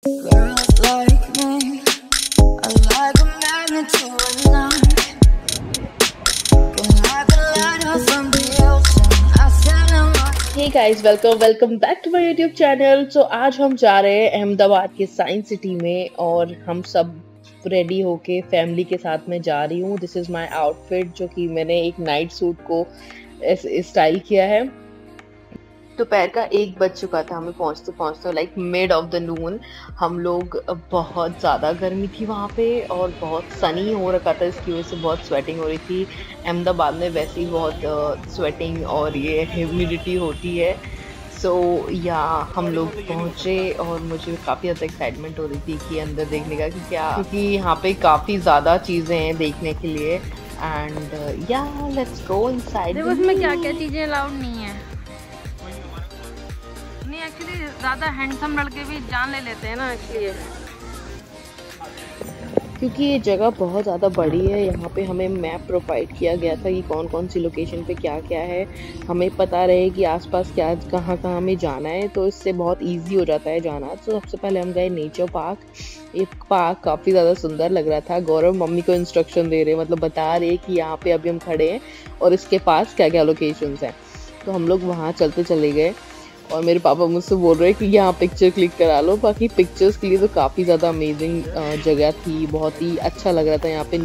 Girls like me are like a magnet to a knife. Can like a lighter from the ocean. I send them my hey guys, welcome back to my YouTube channel. So आज हम जा रहे हैं अहमदाबाद के science city में और हम सब रेडी होके फैमिली के साथ में जा रही हूँ। दिस इज़ माय आउटफिट जो कि मैंने एक नाइट सूट को स्टाइल किया है। दोपहर का 1 बज चुका था हमें पहुँचते पहुँचते, लाइक मिड ऑफ द नून। हम लोग बहुत ज़्यादा गर्मी थी वहाँ पे और बहुत सनी हो रखा था, इसकी वजह से बहुत स्वेटिंग हो रही थी। अहमदाबाद में वैसे ही बहुत स्वेटिंग और ये ह्यूमिडिटी होती है। सो या हम लोग पहुँचे और मुझे काफ़ी ज़्यादा एक्साइटमेंट हो रही थी कि अंदर देखने का कि क्या, क्योंकि यहाँ पे काफ़ी ज़्यादा चीज़ें हैं देखने के लिए। एंड या लेट्स गो इनसाइड। देखो इसमें क्या क्या चीजें अलाउड नहीं है। नहीं, एक्चुअली ज्यादा हैंडसम लड़के भी जान ले लेते हैं ना, इसलिए। क्योंकि ये जगह बहुत ज़्यादा बड़ी है। यहाँ पे हमें मैप प्रोवाइड किया गया था कि कौन कौन सी लोकेशन पे क्या क्या है, हमें पता रहे कि आसपास क्या कहाँ कहाँ हमें जाना है, तो इससे बहुत इजी हो जाता है जाना। तो सबसे पहले हम गए नेचर पार्क। ये पार्क काफ़ी ज़्यादा सुंदर लग रहा था। गौरव मम्मी को इंस्ट्रक्शन दे रहे, मतलब बता रहे कि यहाँ पे अभी हम खड़े हैं और इसके पास क्या क्या लोकेशंस हैं। तो हम लोग वहाँ चले गए और मेरे पापा मुझसे बोल रहे हैं कि यहाँ पिक्चर क्लिक करा लो। बाकी पिक्चर्स के लिए तो काफ़ी ज़्यादा अमेजिंग जगह थी, बहुत ही अच्छा लग रहा था यहाँ पे।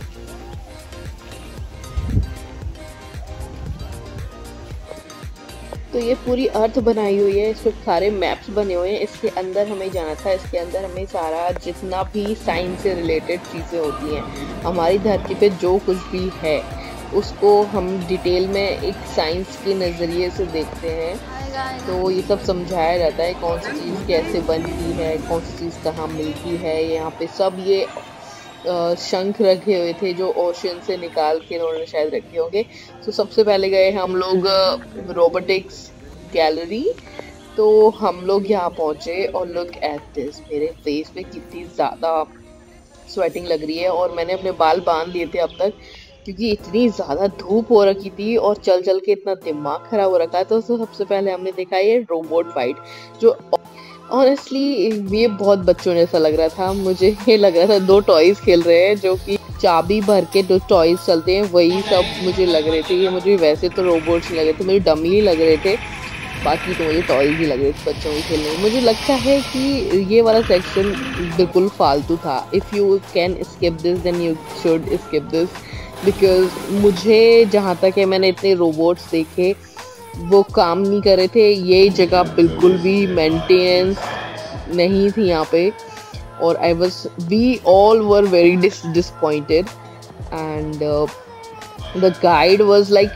तो ये पूरी अर्थ बनाई हुई है, इसमें सारे मैप्स बने हुए हैं। इसके अंदर हमें जाना था। इसके अंदर हमें सारा जितना भी साइंस से रिलेटेड चीज़ें होती हैं, हमारी धरती पे जो कुछ भी है उसको हम डिटेल में एक साइंस के नज़रिए से देखते हैं। तो ये सब समझाया जाता है कौन सी चीज़ कैसे बनती है, कौन सी चीज़ कहाँ मिलती है। यहाँ पे सब ये शंख रखे हुए थे जो ओशन से निकाल के उन्होंने शायद रखे होंगे। तो सबसे पहले गए हम लोग रोबोटिक्स गैलरी। तो हम लोग यहाँ पहुँचे और लुक एट दिस, मेरे फेस पे कितनी ज़्यादा स्वेटिंग लग रही है और मैंने अपने बाल बांध लिए थे अब तक, क्योंकि इतनी ज़्यादा धूप हो रखी थी और चल चल के इतना दिमाग खराब हो रखा है। तो सबसे पहले हमने देखा ये रोबोट फाइट, जो ऑनेस्टली ये बहुत बच्चों जैसा लग रहा था। मुझे ये लग रहा था 2 टॉयज खेल रहे हैं, जो कि चाबी भर के 2 टॉयज चलते हैं, वही सब मुझे लग रहे थे। ये मुझे वैसे तो रोबोट्स लग रहे थे, मुझे डमी लग रहे थे, बाकी तो मुझे टॉयज ही लग रहे थे बच्चों के खेलने में। मुझे लगता है कि ये वाला सेक्शन बिल्कुल फालतू था। If you can skip this then you should skip this, because मुझे जहाँ तक है मैंने इतने रोबोट्स देखे वो काम नहीं कर रहे थे। ये जगह बिल्कुल भी मेंटेनेंस नहीं थी यहाँ पे और we all were very disappointed. And the guide was like,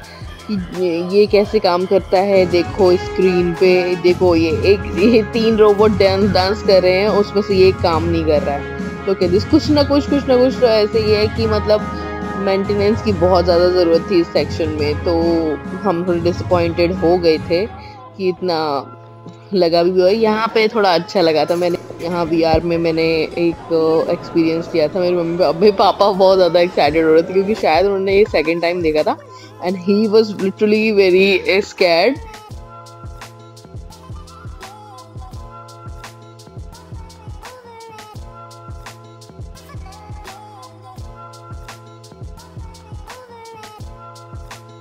ये कैसे काम करता है, देखो स्क्रीन पे देखो, ये 3 रोबोट डांस कर रहे हैं, उसमें से ये काम नहीं कर रहा है। तो कहते कुछ ना कुछ तो ऐसे ही है कि मतलब मेंटेनेंस की बहुत ज़्यादा ज़रूरत थी इस सेक्शन में। तो हम थोड़े डिसअपॉइंटेड हो गए थे कि इतना लगा भी हुआ है। यहाँ पे थोड़ा अच्छा लगा था। मैंने यहाँ VR में मैंने एक एक्सपीरियंस किया था। मेरे पापा बहुत ज़्यादा एक्साइटेड हो रहे थे क्योंकि शायद उन्होंने ये सेकेंड टाइम देखा था and he was literally very scared.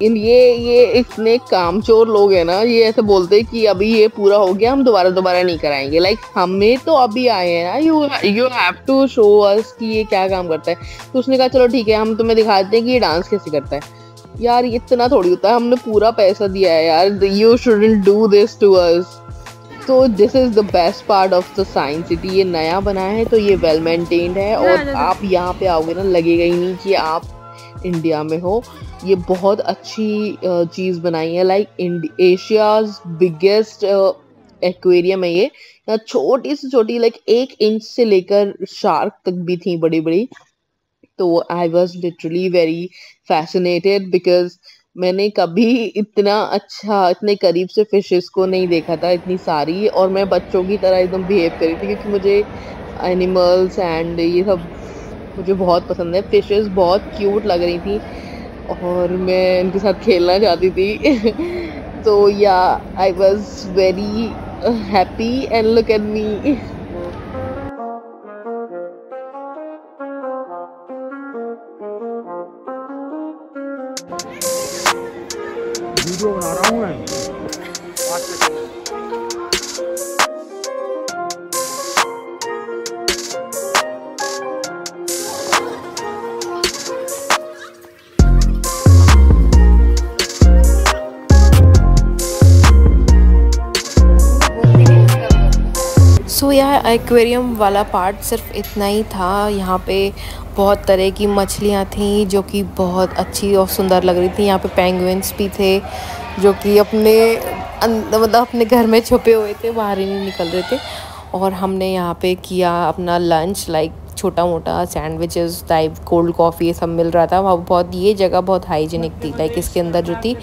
ये इतने कामचोर लोग हैं ना, ये ऐसे बोलते हैं कि अभी ये पूरा हो गया, हम दोबारा नहीं कराएंगे। लाइक हमें तो अभी आए हैं ना, you have to show us कि ये क्या काम करता है। तो उसने कहा चलो ठीक है, हम तुम्हें दिखा देते हैं कि ये डांस कैसे करता है। यार इतना थोड़ी होता है, हमने पूरा पैसा दिया है यार, you shouldn't do this to us. तो this is the best part of the science city. ये नया बना है तो ये वेल मेंटेन्ड है और आप यहाँ पे आओगे ना, लगेगा ही नहीं कि आप इंडिया में हो। ये बहुत अच्छी चीज़ बनाई है, लाइक एशियाज बिगेस्ट एक्वेरियम है ये। यहाँ छोटी से छोटी लाइक 1 इंच से लेकर शार्क तक भी थी बड़ी बड़ी। तो I was literally very fascinated because मैंने कभी इतना अच्छा इतने करीब से फिशेस को नहीं देखा था इतनी सारी। और मैं बच्चों की तरह एकदम बिहेव करी थी क्योंकि मुझे एनिमल्स एंड ये सब मुझे बहुत पसंद है। फिशेस बहुत क्यूट लग रही थी और मैं इनके साथ खेलना चाहती थी। तो या I was very happy and look at me. Video बना रहा हूँ मैं। सो यह एक्वेरियम वाला पार्ट सिर्फ इतना ही था। यहाँ पे बहुत तरह की मछलियाँ थी जो कि बहुत अच्छी और सुंदर लग रही थी। यहाँ पे पेंगुइन्स भी थे जो कि मतलब अपने घर में छुपे हुए थे, बाहर ही नहीं निकल रहे थे। और हमने यहाँ पे किया अपना लंच, लाइक छोटा मोटा सैंडविचेस टाइप, कोल्ड कॉफ़ी, ये सब मिल रहा था वहाँ। बहुत ये जगह बहुत हाइजीनिक थी, लाइक इसके अंदर जो थी।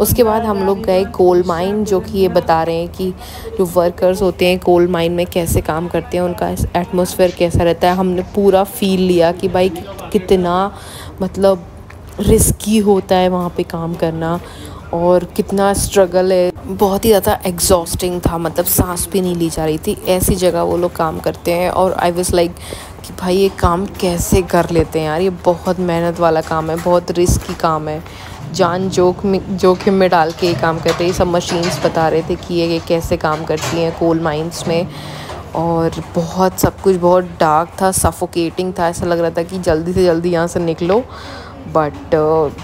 उसके बाद हम लोग गए कोल माइन, जो कि ये बता रहे हैं कि जो वर्कर्स होते हैं कोल माइन में कैसे काम करते हैं, उनका एटमॉस्फेयर कैसा रहता है। हमने पूरा फील लिया कि भाई कितना मतलब रिस्की होता है वहाँ पे काम करना और कितना स्ट्रगल है। बहुत ही ज़्यादा एग्जॉस्टिंग था, मतलब सांस भी नहीं ली जा रही थी। ऐसी जगह वो लोग काम करते हैं और आई वाज लाइक कि भाई ये काम कैसे कर लेते हैं यार, ये बहुत मेहनत वाला काम है, बहुत रिस्की काम है, जान जोखिम में डाल के ये काम करते हैं। ये सब मशीन्स बता रहे थे कि ये कैसे काम करती हैं कोल माइंस में। और बहुत सब कुछ बहुत डार्क था, सफोकेटिंग था, ऐसा लग रहा था कि जल्दी से जल्दी यहाँ से निकलो। बट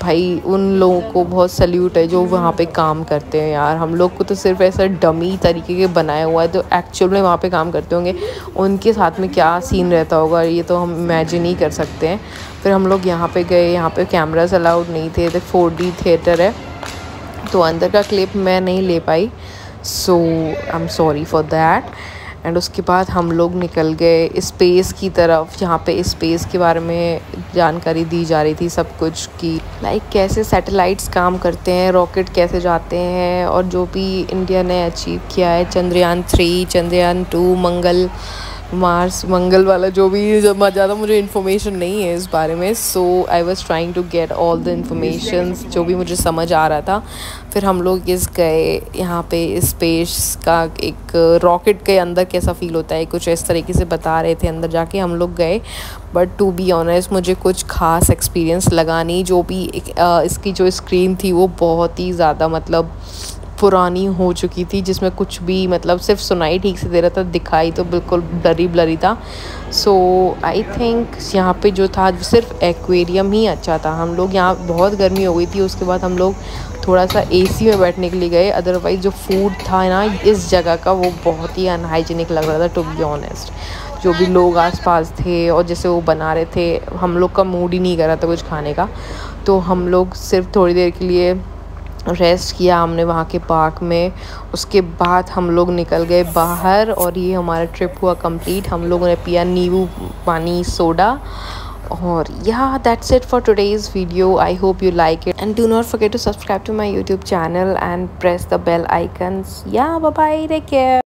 भाई उन लोगों को बहुत सल्यूट है जो वहाँ पे काम करते हैं यार। हम लोग को तो सिर्फ ऐसा डमी तरीके के बनाया हुआ है, तो एक्चुअल में वहाँ पे काम करते होंगे, उनके साथ में क्या सीन रहता होगा ये तो हम इमेजिन ही कर सकते हैं। फिर हम लोग यहाँ पे गए, यहाँ पे कैमरास अलाउड नहीं थे, तो 4D थिएटर है तो अंदर का क्लिप मैं नहीं ले पाई, so I am sorry for that. And उसके बाद हम लोग निकल गए स्पेस की तरफ, जहाँ पे स्पेस के बारे में जानकारी दी जा रही थी सब कुछ की, लाइक कैसे सैटेलाइट्स काम करते हैं, रॉकेट कैसे जाते हैं, और जो भी इंडिया ने अचीव किया है, चंद्रयान 3, चंद्रयान 2, मंगल वाला, जो भी ज़्यादा मुझे इन्फॉर्मेशन नहीं है इस बारे में। So I was trying to get all the information जो भी मुझे समझ आ रहा था। फिर हम लोग गए यहाँ पे स्पेस का एक रॉकेट के अंदर कैसा फील होता है, कुछ इस तरीके से बता रहे थे। अंदर जाके हम लोग गए, बट टू बी ऑनेस्ट मुझे कुछ खास एक्सपीरियंस लगा नहीं। जो भी इसकी जो स्क्रीन थी वो बहुत ही ज़्यादा मतलब पुरानी हो चुकी थी, जिसमें कुछ भी मतलब सिर्फ सुनाई ठीक से दे रहा था, दिखाई तो बिल्कुल ब्लरी था। सो आई थिंक यहाँ पे जो था सिर्फ एक्वेरियम ही अच्छा था। हम लोग यहाँ बहुत गर्मी हो गई थी, उसके बाद हम लोग थोड़ा सा AC में बैठने के लिए गए। अदरवाइज़ जो फूड था ना इस जगह का वो बहुत ही अनहाइजीनिक लग रहा था टू बी ऑनेस्ट। जो भी लोग आसपास थे और जैसे वो बना रहे थे, हम लोग का मूड ही नहीं कर रहा था कुछ खाने का, तो हम लोग सिर्फ थोड़ी देर के लिए रेस्ट किया हमने वहाँ के पार्क में। उसके बाद हम लोग निकल गए बाहर और ये हमारा ट्रिप हुआ कंप्लीट। हम लोगों ने पिया नींबू पानी सोडा। और yeah, that's it for today's video. I hope you like it and do not forget to subscribe to my YouTube channel and press the bell icons. Yeah, bye bye, take care.